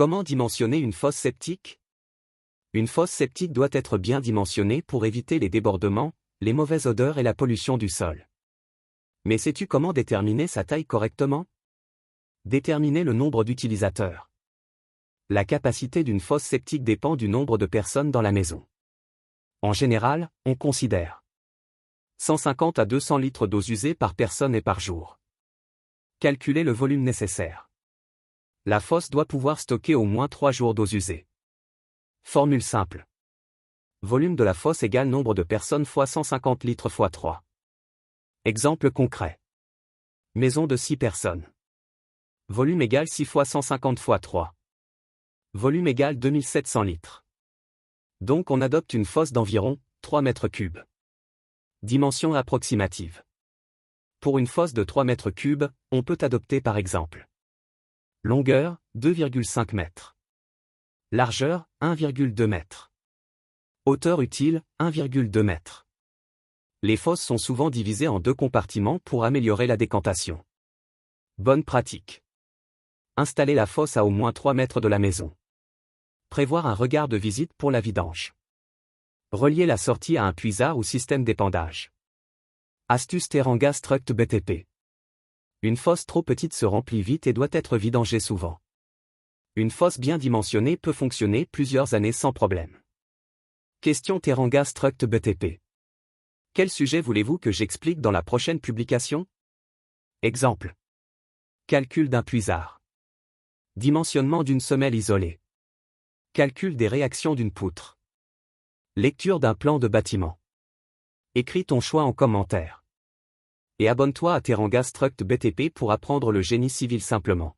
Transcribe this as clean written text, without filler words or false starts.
Comment dimensionner une fosse septique? Une fosse septique doit être bien dimensionnée pour éviter les débordements, les mauvaises odeurs et la pollution du sol. Mais sais-tu comment déterminer sa taille correctement? Déterminer le nombre d'utilisateurs. La capacité d'une fosse septique dépend du nombre de personnes dans la maison. En général, on considère 150 à 200 litres d'eau usée par personne et par jour. Calculer le volume nécessaire. La fosse doit pouvoir stocker au moins 3 jours d'eau usée. Formule simple. Volume de la fosse égale nombre de personnes fois 150 litres fois 3. Exemple concret. Maison de 6 personnes. Volume égale 6 fois 150 fois 3. Volume égale 2700 litres. Donc on adopte une fosse d'environ 3 mètres cubes. Dimension approximative. Pour une fosse de 3 mètres cubes, on peut adopter par exemple longueur, 2,5 mètres. Largeur, 1,2 mètres. Hauteur utile, 1,2 mètres. Les fosses sont souvent divisées en 2 compartiments pour améliorer la décantation. Bonne pratique. Installer la fosse à au moins 3 mètres de la maison. Prévoir un regard de visite pour la vidange. Relier la sortie à un puisard ou système d'épandage. Astuce Teranga Struct BTP. Une fosse trop petite se remplit vite et doit être vidangée souvent. Une fosse bien dimensionnée peut fonctionner plusieurs années sans problème. Question Teranga Struct BTP. Quel sujet voulez-vous que j'explique dans la prochaine publication? Exemple. Calcul d'un puisard. Dimensionnement d'une semelle isolée. Calcul des réactions d'une poutre. Lecture d'un plan de bâtiment. Écris ton choix en commentaire. Et abonne-toi à Teranga Struct BTP pour apprendre le génie civil simplement.